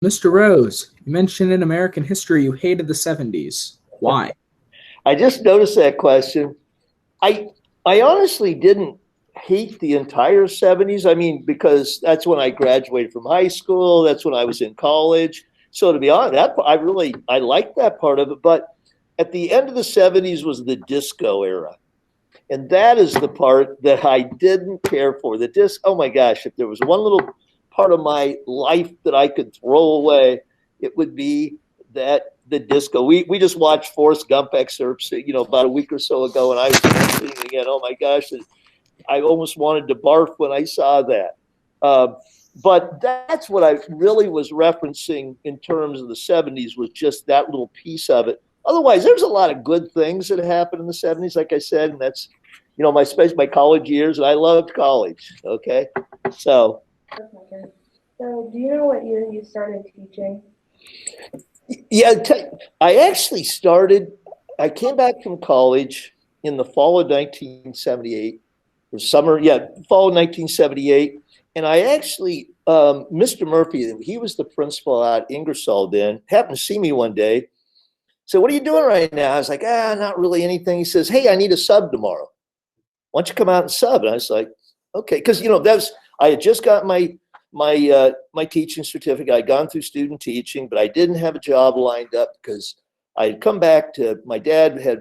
Mr. Rose, you mentioned in American history you hated the 70s. Why? I just noticed that question. I I honestly didn't hate the entire 70s. I mean, because that's when I graduated from high school, that's when I was in college. So to be honest, I liked that part of it, but at the end of the 70s was the disco era. And that is the part that I didn't care for. The disc, oh my gosh, if there was one little part of my life that I could throw away, it would be that the disco. We just watched Forrest Gump excerpts, about a week or so ago, and I was thinking again, oh my gosh, I almost wanted to barf when I saw that. Uh, but that's what I really was referencing in terms of the 70s, was just that little piece of it. Otherwise, there's a lot of good things that happened in the 70s, like I said, and that's, my college years, and I loved college. Okay. So, Okay. So, do you know what year you started teaching? yeah, I actually I came back from college in the fall of 1978, or summer, yeah, fall of 1978. And I actually, Mr. Murphy, he was the principal at Ingersoll then, happened to see me one day. So, what are you doing right now? I was like, not really anything. He says, hey, I need a sub tomorrow. Why don't you come out and sub? And I was like, okay. Because, I had just got my teaching certificate. I'd gone through student teaching, but I didn't have a job lined up because I had come back to, my dad he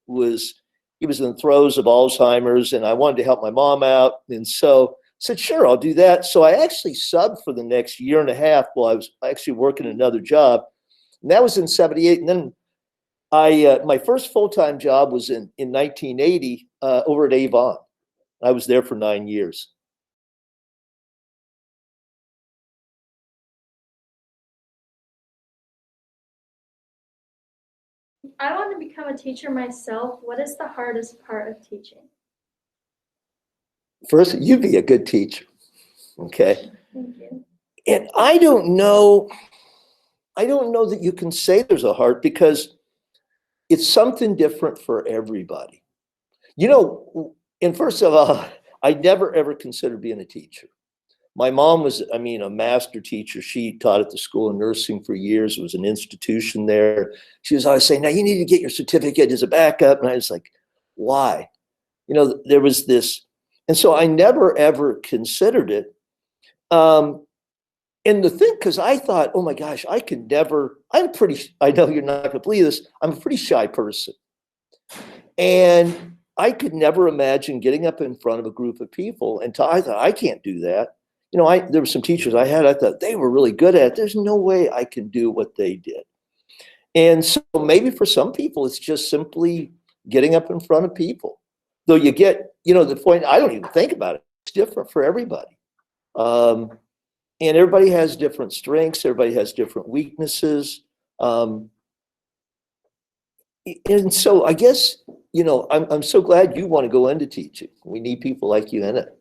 was in the throes of Alzheimer's, and I wanted to help my mom out. And so I said, sure, I'll do that. So I actually subbed for the next year and a half while I was actually working another job. And that was in 78. And then my first full-time job was in 1980 over at Avon. I was there for 9 years. I want to become a teacher myself. What is the hardest part of teaching? First, you'd be a good teacher. Okay. Thank you. And I don't know that you can say there's a hard, because it's something different for everybody. And first of all, I never ever considered being a teacher. My mom was, a master teacher. She taught at the School of Nursing for years. It was an institution there. She was always saying, now you need to get your certificate as a backup. And I was like, why? There was this. And so I never, ever considered it. And the thing, because I thought, oh my gosh, I know you're not going to believe this, I'm a pretty shy person. And I could never imagine getting up in front of a group of people. And I thought, I can't do that. There were some teachers I thought they were really good at it. There's no way I can do what they did. And so maybe for some people, it's just simply getting up in front of people. Though you get, the point, I don't even think about it. It's different for everybody. And everybody has different strengths. Everybody has different weaknesses. And so I guess, I'm so glad you want to go into teaching. We need people like you in it.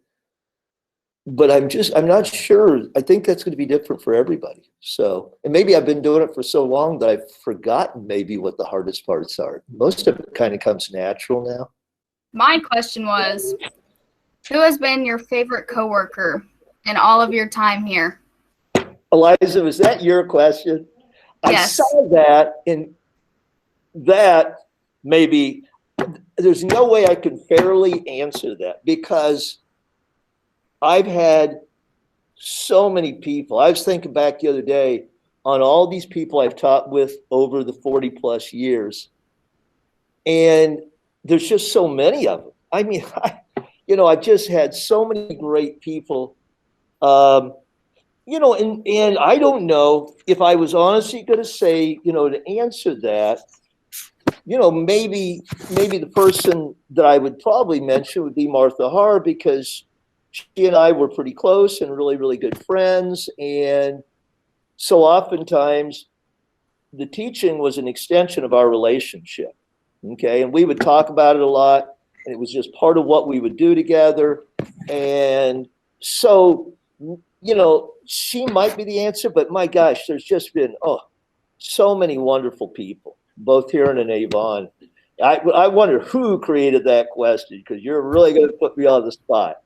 But I'm not sure. I think that's going to be different for everybody. So, and maybe I've been doing it for so long that I've forgotten maybe what the hardest parts are. Most of it kind of comes natural now. My question was, who has been your favorite coworker in all of your time here? Eliza, was that your question? Yes. I saw that, and that maybe there's no way I can fairly answer that, because I've had so many people. I was thinking back the other day on all these people I've taught with over the 40 plus years. And there's just so many of them. I've just had so many great people. And I don't know if I was honestly going to say, to answer that, maybe the person that I would probably mention would be Martha Haar, because she and I were pretty close and really, really good friends. And so oftentimes the teaching was an extension of our relationship. Okay. And we would talk about it a lot, and it was just part of what we would do together. And so, she might be the answer, but my gosh, there's just been, so many wonderful people, both here and in Avon. I wonder who created that question, because you're really going to put me on the spot.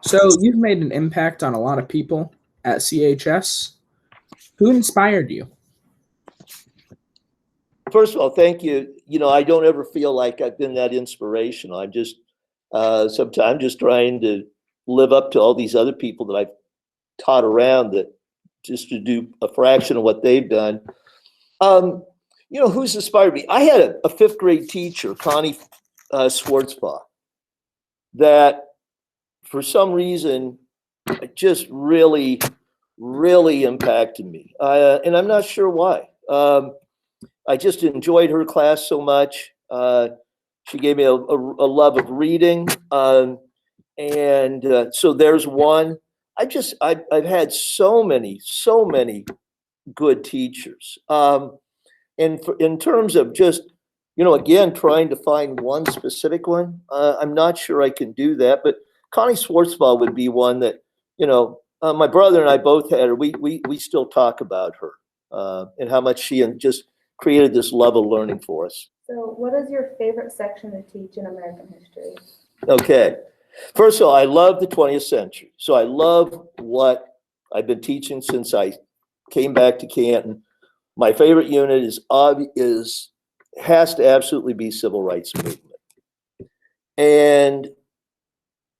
So you've made an impact on a lot of people at CHS. Who inspired you? First of all, thank you. You know, I don't ever feel like I've been that inspirational. I'm just sometimes just trying to live up to all these other people that I've taught around, that just to do a fraction of what they've done. You know, who's inspired me? I had a fifth grade teacher, Connie Schwartzbaugh, that for some reason just really, really impacted me. And I'm not sure why. I just enjoyed her class so much. She gave me a love of reading. So there's one. I've had so many good teachers. In terms of just, you know, again, trying to find one specific one, I'm not sure I can do that. But Connie Schwartzbaugh would be one that, you know, my brother and I both had her. We still talk about her and how much she just created this love of learning for us. So what is your favorite section to teach in American history? Okay. First of all, I love the 20th century. So I love what I've been teaching since I came back to Canton. My favorite unit has to absolutely be civil rights movement. And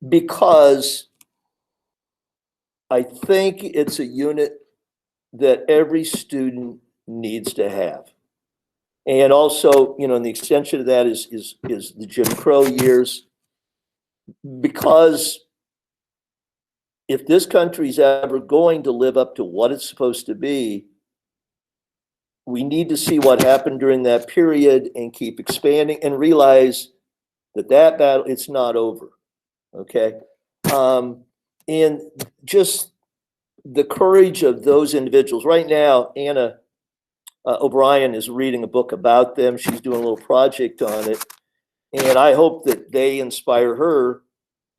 because I think it's a unit that every student needs to have. And also, you know, and the extension of that is the Jim Crow years. Because if this country is ever going to live up to what it's supposed to be, we need to see what happened during that period and keep expanding and realize that battle, it's not over, okay? And just the courage of those individuals. Right now, Anna O'Brien is reading a book about them. She's doing a little project on it. And I hope that they inspire her,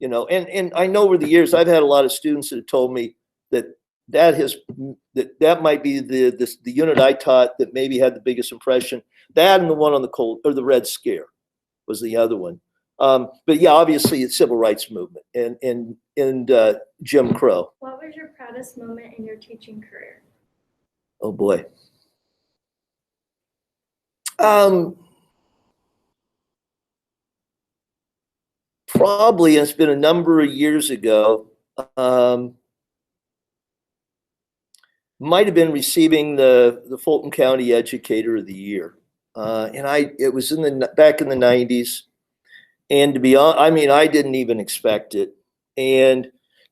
you know, and I know over the years, I've had a lot of students that have told me that that might be the unit I taught that maybe had the biggest impression. That and the one on the Red Scare was the other one. But yeah, obviously it's civil rights movement and Jim Crow. What was your proudest moment in your teaching career? Oh boy. Probably, it's been a number of years ago. Might have been receiving the Fulton County Educator of the Year, and it was back in the 90s. And to be honest, I mean, I didn't even expect it. And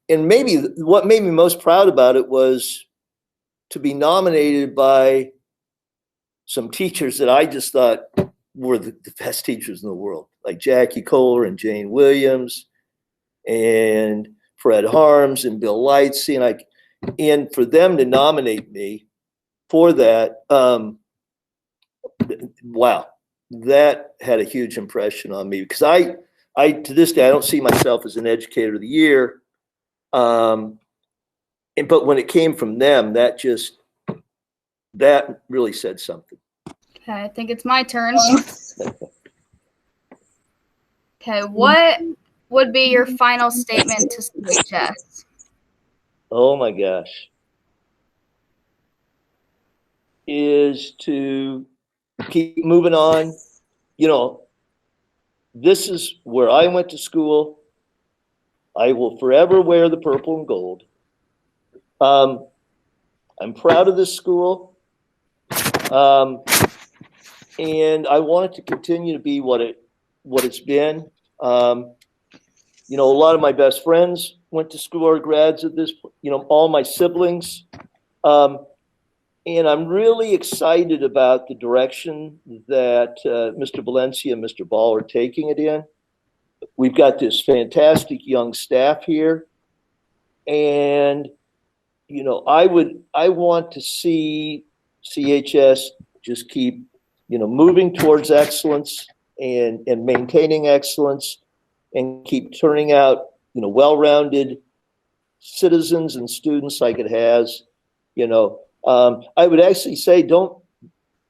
maybe what made me most proud about it was to be nominated by some teachers that I just thought were the best teachers in the world, like Jackie Kohler and Jane Williams and Fred Harms and Bill Lightsey. And for them to nominate me for that, wow, that had a huge impression on me, because I to this day, I don't see myself as an educator of the year. But when it came from them, that really said something. Okay, I think it's my turn. Okay, what would be your final statement to CHS? Oh my gosh. Is to keep moving on. You know, this is where I went to school. I will forever wear the purple and gold. I'm proud of this school. And I want it to continue to be what it's been. You know, a lot of my best friends went to school or grads at this, you know, all my siblings. And I'm really excited about the direction that Mr. Valencia and Mr. Ball are taking it in. We've got this fantastic young staff here. And, you know, I want to see CHS just keep, you know, moving towards excellence and maintaining excellence, and keep turning out, you know, well-rounded citizens and students like it has. You know, I would actually say I don't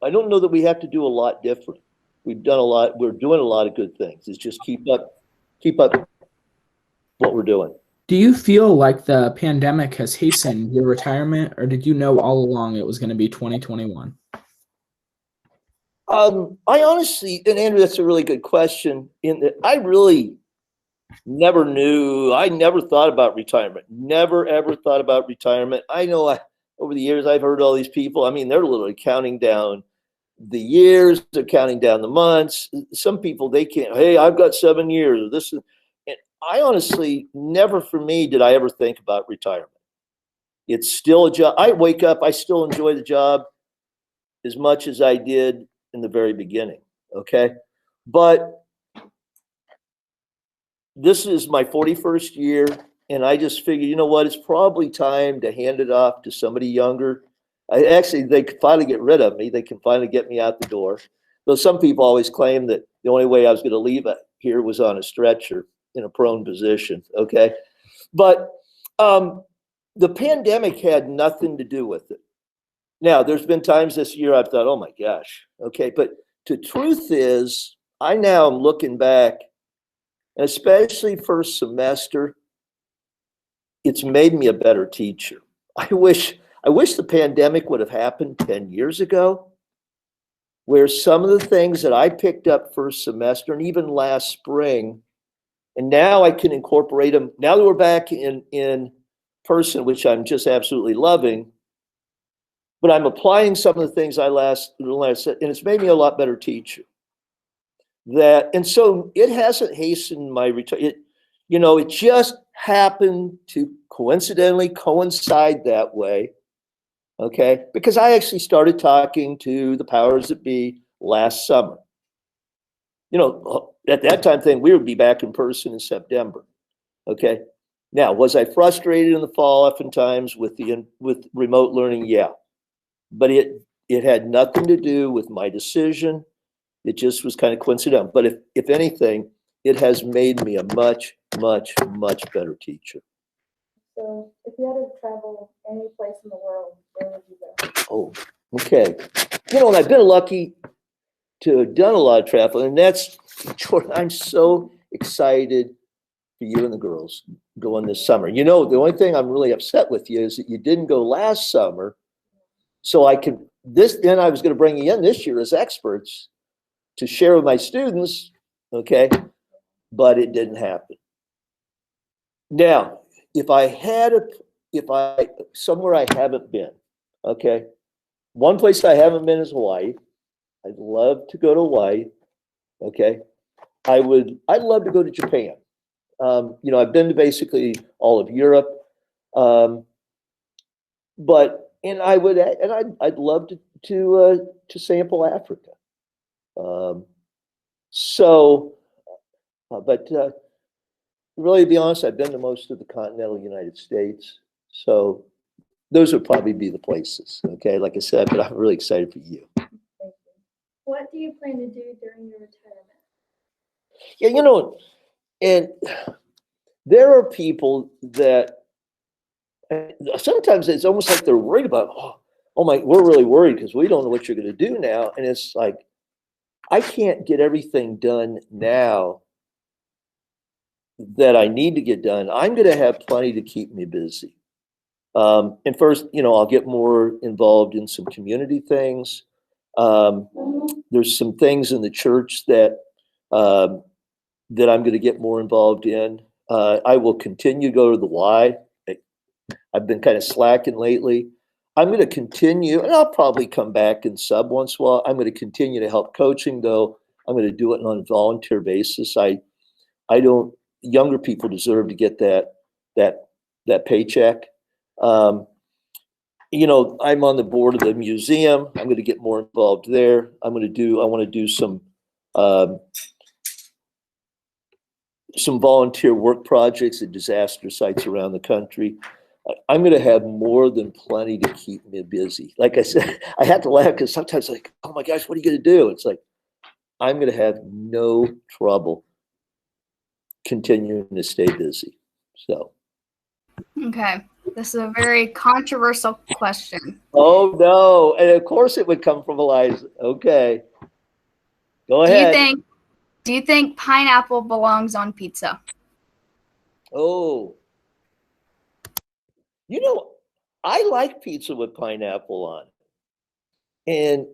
know that we have to do a lot different. We've done a lot. We're doing a lot of good things. It's just keep up what we're doing. Do you feel like the pandemic has hastened your retirement, or did you know all along it was going to be 2021? I honestly, and Andrew, that's a really good question. In that, I really never knew. I never thought about retirement. Never ever thought about retirement. I know over the years I've heard all these people. I mean, they're literally counting down the years, they're counting down the months. Some people they can't. Hey, I've got 7 years. Or this is. And I honestly never, for me, did I ever think about retirement. It's still a job. I wake up. I still enjoy the job as much as I did in the very beginning. Okay, but this is my 41st year, and I just figured, you know what? It's probably time to hand it off to somebody younger. They could finally get rid of me. They can finally get me out the door. Though some people always claim that the only way I was going to leave it here was on a stretcher in a prone position. Okay, but the pandemic had nothing to do with it. Now, there's been times this year I've thought, oh my gosh, okay, but the truth is, I now am looking back, and especially first semester, it's made me a better teacher. I wish the pandemic would have happened 10 years ago, where some of the things that I picked up first semester and even last spring, and now I can incorporate them. Now that we're back in person, which I'm just absolutely loving, but I'm applying some of the things I last said, and it's made me a lot better teacher. And so it hasn't hastened my retirement. It just happened to coincidentally coincide that way. Okay, because I actually started talking to the powers that be last summer. At that time, thing we would be back in person in September. Okay, now was I frustrated in the fall oftentimes with remote learning? Yeah. But it had nothing to do with my decision. It just was kind of coincidental. But if anything, it has made me a much, much, much better teacher. So if you had to travel any place in the world, where would you go? Oh, okay. And I've been lucky to have done a lot of traveling, and that's, Jordan, I'm so excited for you and the girls going this summer. The only thing I'm really upset with you is that you didn't go last summer. So then I was going to bring you in this year as experts to share with my students, okay, but it didn't happen. Now, somewhere I haven't been, okay, one place I haven't been is Hawaii. I'd love to go to Hawaii, okay. I'd love to go to Japan. I've been to basically all of Europe, I'd love to sample Africa. Really, to be honest, I've been to most of the continental United States. So those would probably be the places. Okay, like I said, but I'm really excited for you. What do you plan to do during your retirement? Yeah, and there are people that sometimes it's almost like they're worried about, we're really worried because we don't know what you're going to do now. And it's like, I can't get everything done now that I need to get done. I'm going to have plenty to keep me busy. And first, I'll get more involved in some community things. There's some things in the church that I'm going to get more involved in. I will continue to go to the Y. I've been kind of slacking lately. I'm going to continue, and I'll probably come back and sub once in a while. I'm going to continue to help coaching, though. I'm going to do it on a volunteer basis. Younger people deserve to get that paycheck. I'm on the board of the museum. I'm going to get more involved there. I want to do some volunteer work projects at disaster sites around the country. I'm going to have more than plenty to keep me busy. Like I said, I had to laugh because sometimes like, oh my gosh, what are you going to do? It's like, I'm going to have no trouble continuing to stay busy. So. Okay. This is a very controversial question. Oh no. And of course it would come from Eliza. Okay. Go ahead. Do you think pineapple belongs on pizza? Oh, You know, I like pizza with pineapple on it. And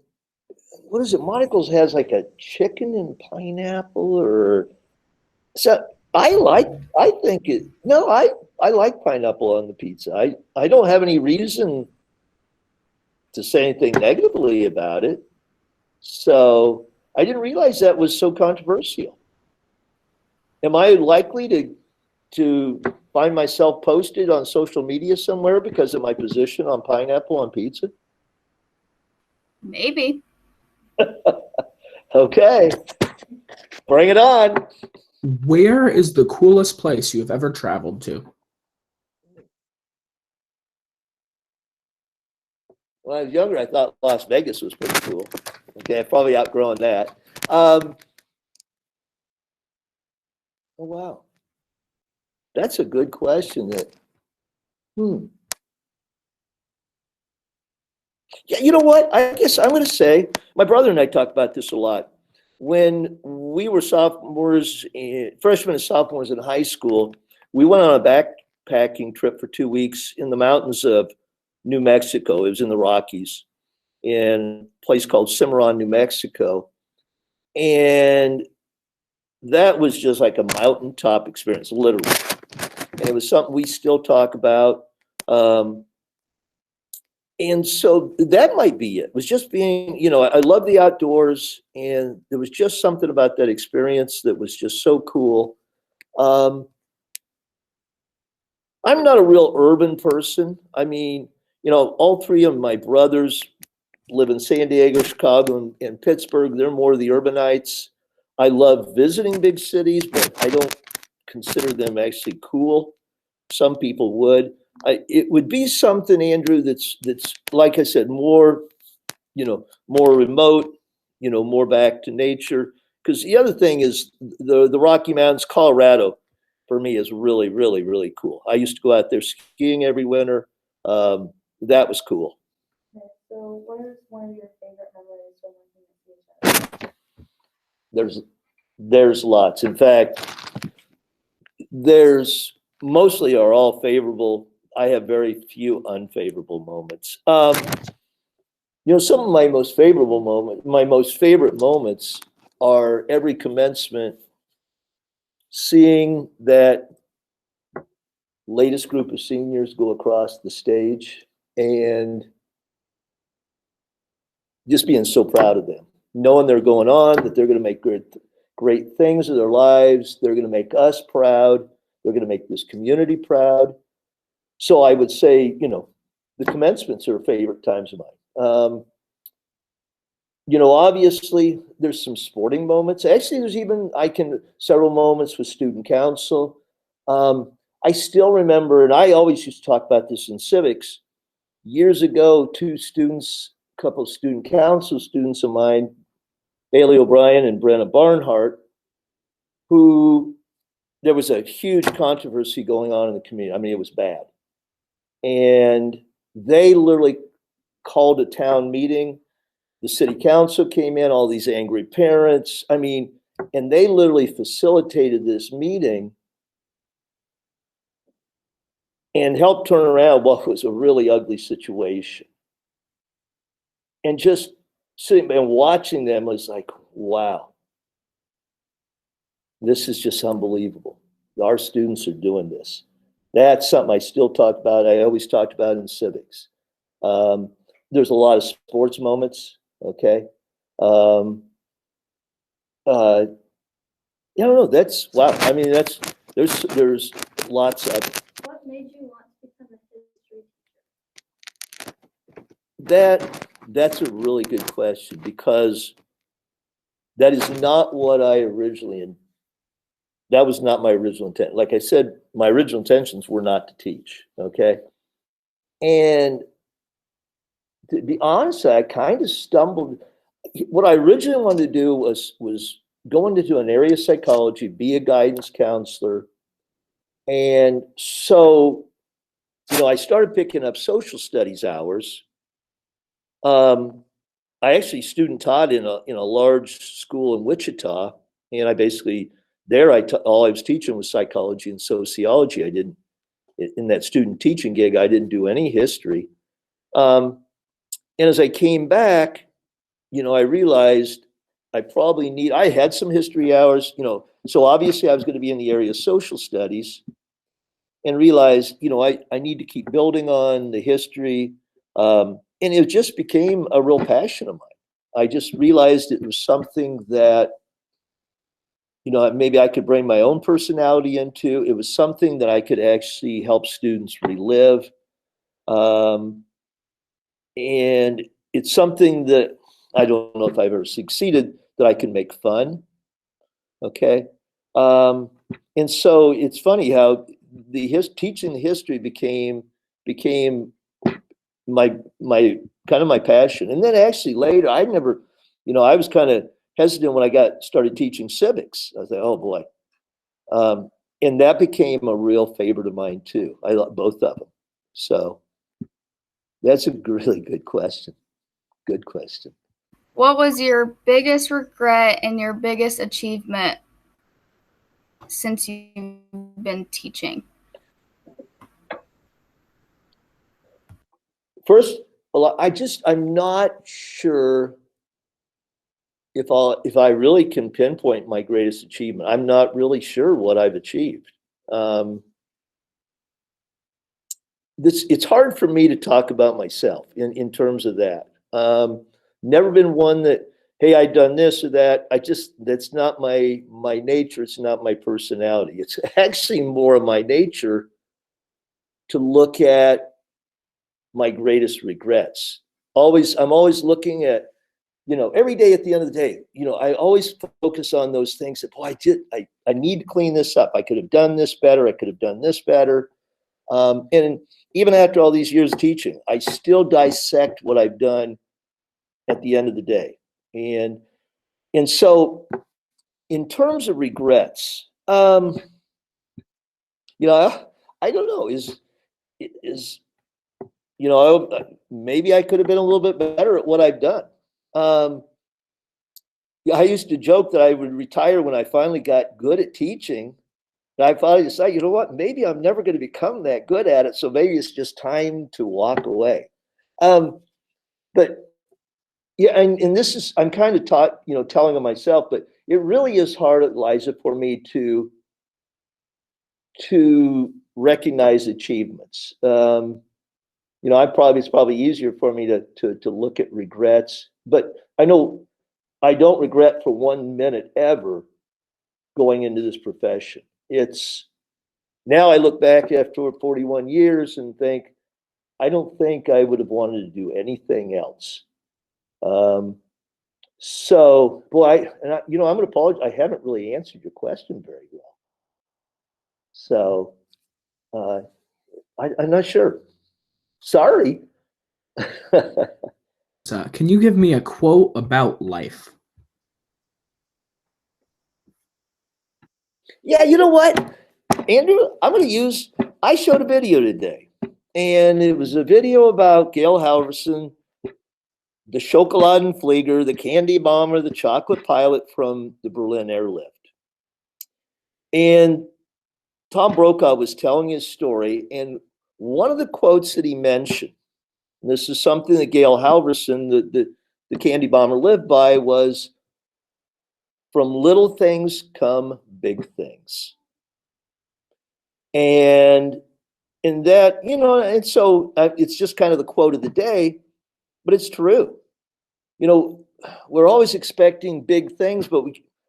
what is it? Monaco's has like a chicken and pineapple or so I think it no, I like pineapple on the pizza. I don't have any reason to say anything negatively about it. So I didn't realize that was so controversial. Am I likely to find myself posted on social media somewhere because of my position on pineapple on pizza? Maybe. Okay, bring it on. Where is the coolest place you have ever traveled to? When I was younger, I thought Las Vegas was pretty cool. Okay, I've probably outgrown that. Oh, wow. That's a good question. Yeah, you know what? I guess I'm going to say, my brother and I talk about this a lot. When we were sophomores, freshmen and sophomores in high school, we went on a backpacking trip for 2 weeks in the mountains of New Mexico. It was in the Rockies, in a place called Cimarron, New Mexico. And that was just like a mountaintop experience, literally. And it was something we still talk about. And so that might be it. It was just being, I love the outdoors, and there was just something about that experience that was just so cool. I'm not a real urban person. I mean, all three of my brothers live in San Diego, Chicago, and Pittsburgh. They're more of the urbanites. I love visiting big cities, but I don't consider them actually cool. Some people would. It would be something, Andrew, that's like I said, more, more remote, more back to nature. Because the other thing is the Rocky Mountains, Colorado, for me is really, really, really cool. I used to go out there skiing every winter. That was cool. Okay, so what is one of your favorite memories from working at CHS? There's lots. In fact, there's mostly are all favorable. I have very few unfavorable moments. Some of my most favorite moments are every commencement, seeing that latest group of seniors go across the stage and just being so proud of them, knowing they're going on, that they're going to make great things of their lives. They're going to make us proud. They're going to make this community proud. So I would say, the commencements are favorite times of mine. Obviously there's some sporting moments. Actually, there's even, several moments with student council. I still remember, and I always used to talk about this in civics, years ago, a couple of student council students of mine, Bailey O'Brien and Brenna Barnhart, who there was a huge controversy going on in the community. I mean, it was bad. And they literally called a town meeting. The city council came in, all these angry parents. I mean, and they literally facilitated this meeting and helped turn around what was a really ugly situation. And just sitting and watching them was like, wow, this is just unbelievable. Our students are doing this. That's something I still talk about. I always talked about in civics. There's a lot of sports moments. Okay. I don't know. That's wow. I mean, there's lots of. What made you want to become a history teacher? That's a really good question, because that is not what I originally. That was not my original intent. Like I said, my original intentions were not to teach. Okay. And to be honest, I kind of stumbled. What I originally wanted to do was go into an area of psychology, be a guidance counselor. And so, I started picking up social studies hours. I actually student taught in a large school in Wichita, and I basically all I was teaching was psychology and sociology. I didn't in that student teaching gig, I didn't do any history. And as I came back, I realized I had some history hours, so obviously I was going to be in the area of social studies, and realized, I need to keep building on the history. And it just became a real passion of mine. I just realized it was something that, maybe I could bring my own personality into. It was something that I could actually help students relive. And it's something that I don't know if I've ever succeeded, that I can make fun. Okay. And so it's funny how teaching the history became my kind of my passion. And then actually later, I was kind of hesitant when I started teaching civics. I was like, oh boy. And that became a real favorite of mine too. I love both of them. So that's a really good question. Good question. What was your biggest regret and your biggest achievement since you've been teaching? First, I'm not sure if I really can pinpoint my greatest achievement. I'm not really sure what I've achieved. It's hard for me to talk about myself in terms of that. Never been one that, hey, I've done this or that. That's not my nature. It's not my personality. It's actually more of my nature to look at my greatest regrets. I'm always looking at, every day at the end of the day, I always focus on those things that, boy, I need to clean this up. I could have done this better. I could have done this better. And even after all these years of teaching, I still dissect what I've done at the end of the day. And so in terms of regrets, I don't know, maybe I could have been a little bit better at what I've done. I used to joke that I would retire when I finally got good at teaching. And I finally decided, you know what, maybe I'm never going to become that good at it. So maybe it's just time to walk away. But yeah, and this is, I'm kind of telling on myself, but it really is hard, Liza, for me to recognize achievements. It's probably easier for me to look at regrets, but I know I don't regret for 1 minute ever going into this profession. Now I look back after 41 years and think, I don't think I would have wanted to do anything else. So, boy, I'm going to apologize. I haven't really answered your question very well. So, I'm not sure. Sorry. Can you give me a quote about life? Yeah, you know what, Andrew? I showed a video today, and it was a video about Gail Halvorson, the Schokoladenflieger, the candy bomber, the chocolate pilot from the Berlin airlift. And Tom Brokaw was telling his story, and one of the quotes that he mentioned, and this is something that Gail Halvorson, the candy bomber, lived by, was, from little things come big things. And in that, and so it's just kind of the quote of the day, but it's true. We're always expecting big things, but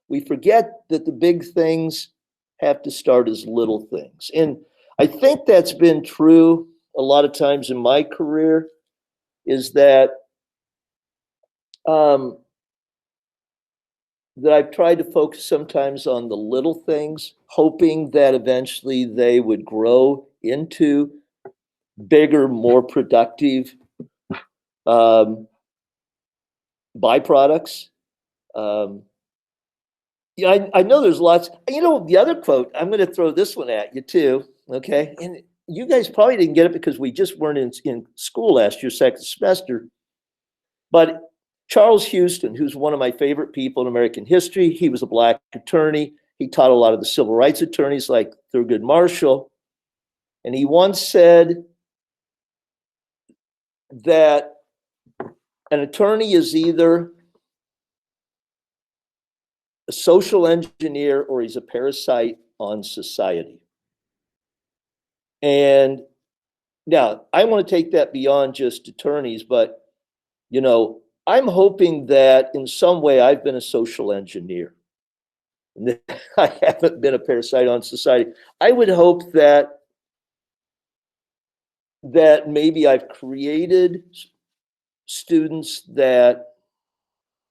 we forget that the big things have to start as little things. And I think that's been true a lot of times in my career, is that that I've tried to focus sometimes on the little things, hoping that eventually they would grow into bigger, more productive byproducts. I know there's lots. The other quote, I'm going to throw this one at you too, okay? And you guys probably didn't get it because we just weren't in school last year, second semester. But Charles Houston, who's one of my favorite people in American history, he was a black attorney. He taught a lot of the civil rights attorneys like Thurgood Marshall. And he once said that an attorney is either a social engineer or he's a parasite on society. And now I want to take that beyond just attorneys, but you know, I'm hoping that in some way I've been a social engineer. I haven't been a parasite on society. I would hope that maybe I've created students that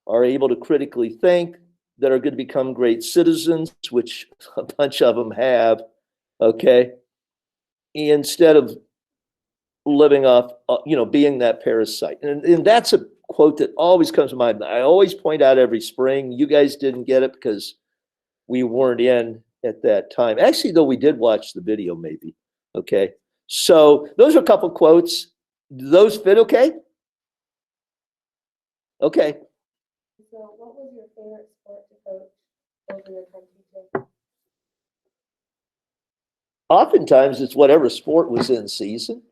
are able to critically think, that are going to become great citizens, which a bunch of them have, okay? Instead of living off, being that parasite. And that's a quote that always comes to mind. I always point out every spring. You guys didn't get it because we weren't in at that time. Actually, though, we did watch the video maybe, okay? So those are a couple quotes. Do those fit okay? Okay. So what was your favorite sport to coach over your time teaching? Oftentimes it's whatever sport was in season.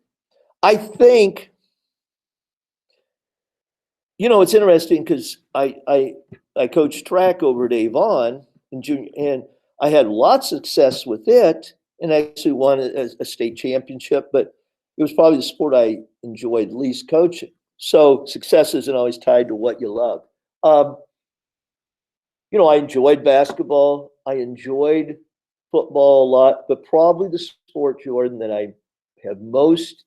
I think, it's interesting because I coached track over at Avon in junior, and I had lots of success with it, and I actually won a state championship, but it was probably the sport I enjoyed least coaching. So success isn't always tied to what you love. I enjoyed basketball. I enjoyed football a lot, but probably the sport, Jordan, that I have most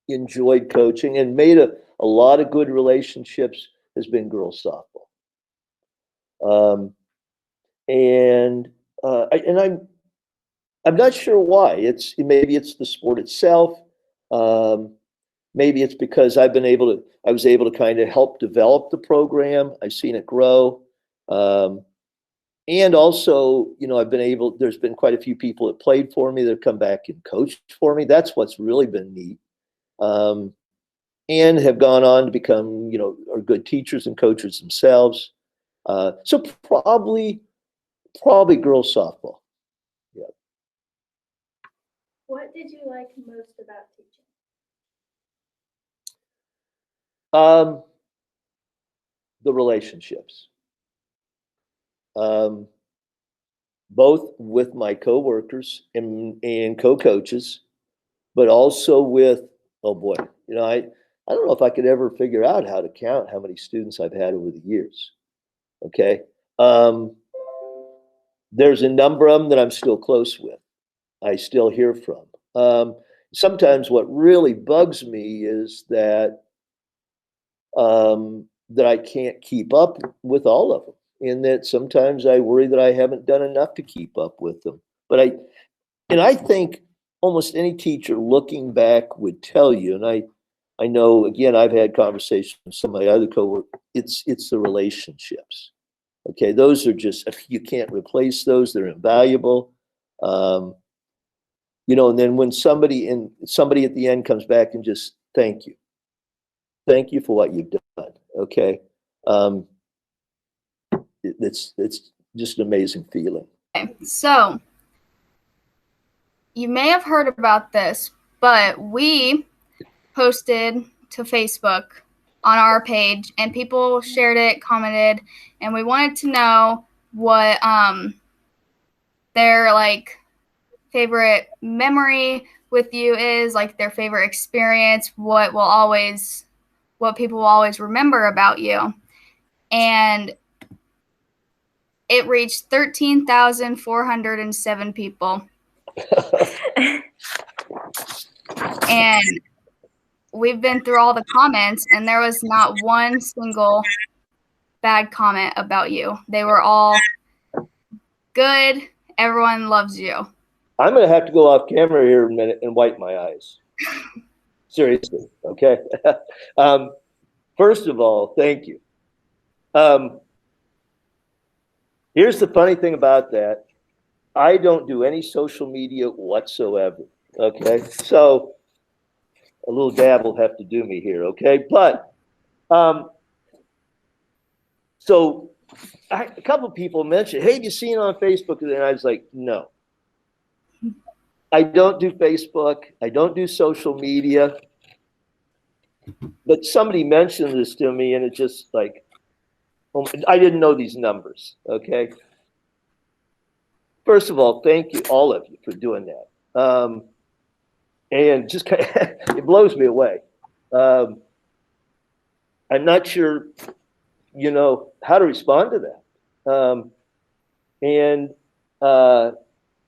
enjoyed coaching and made a lot of good relationships has been girls softball. I'm not sure why. Maybe it's the sport itself. Maybe it's because I was able to kind of help develop the program. I've seen it grow. And also, there's been quite a few people that played for me that have come back and coached for me. That's what's really been neat. And have gone on to become, are good teachers and coaches themselves. So probably girls softball. Yeah. What did you like most about teaching? The relationships. Both with my coworkers and co-coaches, but also with, oh boy, I don't know if I could ever figure out how to count how many students I've had over the years. Okay. There's a number of them that I'm still close with. I still hear from. Sometimes what really bugs me is that I can't keep up with all of them. And that sometimes I worry that I haven't done enough to keep up with them. But I think almost any teacher looking back would tell you, and I know, again, I've had conversations with some of my other coworkers, it's the relationships. Okay, those are just, you can't replace those, they're invaluable. And then when somebody at the end comes back and just thank you for what you've done. Okay. It's just an amazing feeling. Okay, so you may have heard about this, but we posted to Facebook on our page, and people shared it, commented, and we wanted to know what their favorite memory with you is, their favorite experience, what people will always remember about you. And it reached 13,407 people. And we've been through all the comments, and there was not one single bad comment about you. They were all good. Everyone loves you. I'm going to have to go off camera here in a minute and wipe my eyes. Seriously, okay? First of all, thank you. Here's the funny thing about that. I don't do any social media whatsoever, okay? So a little dab will have to do me here, okay? But, so a couple of people mentioned, hey, have you seen it on Facebook? And I was like, no. I don't do Facebook. I don't do social media. But somebody mentioned this to me, and it's just like, I didn't know these numbers. Okay. First of all, thank you, all of you, for doing that. And just kind of, it blows me away. I'm not sure, how to respond to that.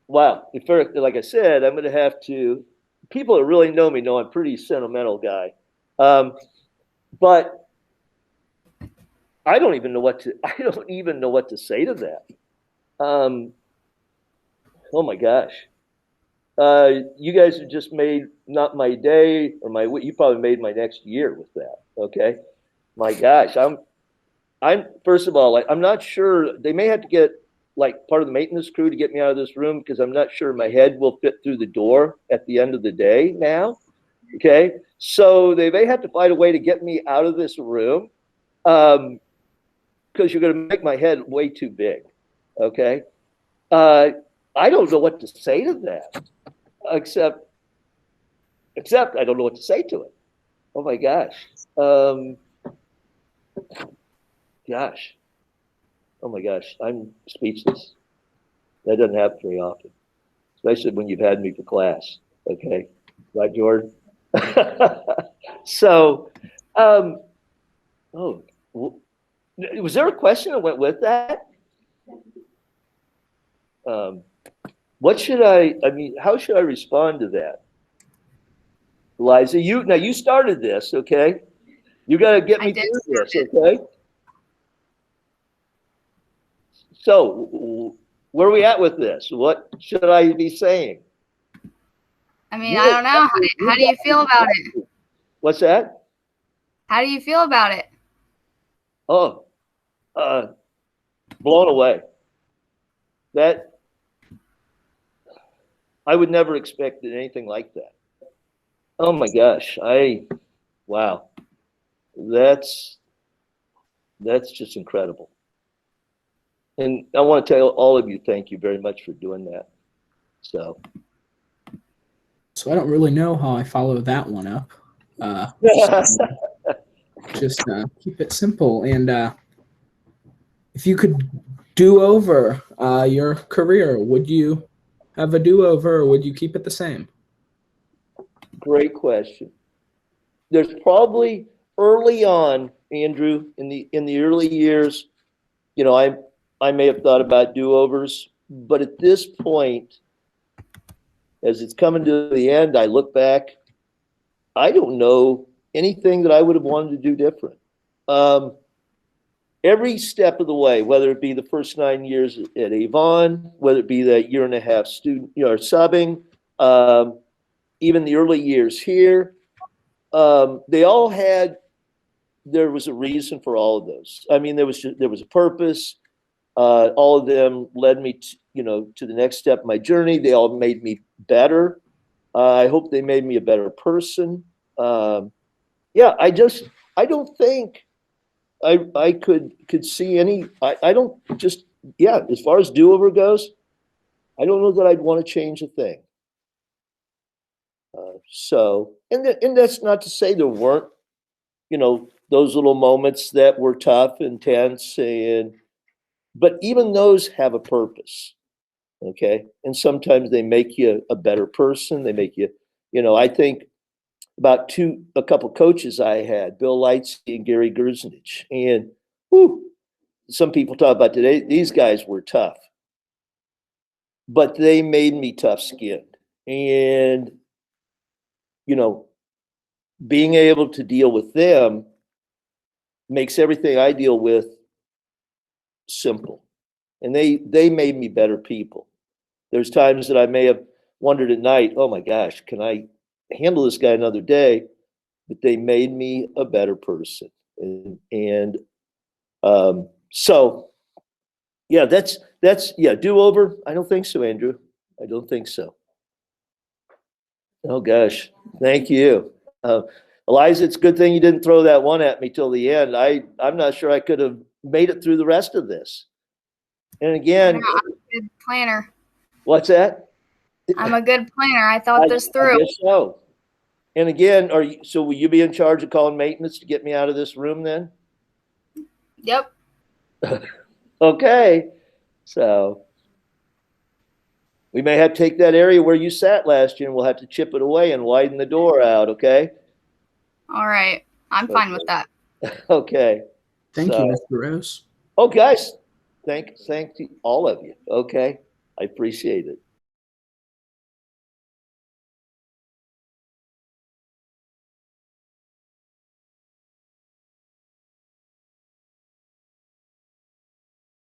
Wow, like I said, I'm going to have to. People that really know me know I'm a pretty sentimental guy, but I don't even know what to say to that. Oh my gosh. You guys have just made not my day or you probably made my next year with that. Okay. My gosh. I'm first of all, I'm not sure. They may have to get like part of the maintenance crew to get me out of this room, because I'm not sure my head will fit through the door at the end of the day now. Okay. So they may have to find a way to get me out of this room. Because you're going to make my head way too big. Okay. I don't know what to say to that, except I don't know what to say to it. Oh my gosh. Gosh. Oh my gosh. I'm speechless. That doesn't happen very often, especially when you've had me for class. Okay. Right, Jordan? So, was there a question that went with that? How should I respond to that? Eliza, you started this, okay? You got to get me through this, okay? So, where are we at with this? What should I be saying? I mean, I don't know. How do you feel about it? What's that? How do you feel about it? Oh, blown away. That I would never expect anything like that. Oh my gosh. Wow. That's just incredible. And I want to tell all of you, thank you very much for doing that. So I don't really know how I follow that one up. Just keep it simple. And if you could do over your career, would you have a do-over, or would you keep it the same? Great question. There's probably early on, Andrew, in the early years, I may have thought about do-overs, but at this point, as it's coming to the end, I look back, I don't know anything that I would have wanted to do different. Every step of the way, whether it be the first 9 years at Avon, whether it be that year and a half student, or subbing, even the early years here, they all there was a reason for all of those. I mean, there was a purpose. All of them led me to the next step of my journey. They all made me better. I hope they made me a better person. Yeah, I don't think I could see any. I don't just, yeah, as far as do-over goes, I don't know that I'd want to change a thing. And that's not to say there weren't, those little moments that were tough and tense, but even those have a purpose. Okay. And sometimes they make you a better person. They make you, I think about a couple coaches I had, Bill Lightsey and Gary Gerzenich. And some people talk about today, these guys were tough, but they made me tough skinned. And, being able to deal with them makes everything I deal with simple. And they made me better people. There's times that I may have wondered at night, oh my gosh, can I handle this guy another day? But they made me a better person. So yeah, that's do-over. I don't think so, Andrew. I don't think so. Oh gosh, thank you. Eliza, it's a good thing you didn't throw that one at me till the end. I'm not sure I could have made it through the rest of this. And again, Good planner. what's that? I'm a good planner. I thought this I through. guess so. And again, so will you be in charge of calling maintenance to get me out of this room then? Yep. Okay. So we may have to take that area where you sat last year and we'll have to chip it away and widen the door out. Okay. All right. I'm fine with that. Okay. Thank So- you, Mr. Rose. Oh, guys, thank you, all of you. Okay. I appreciate it.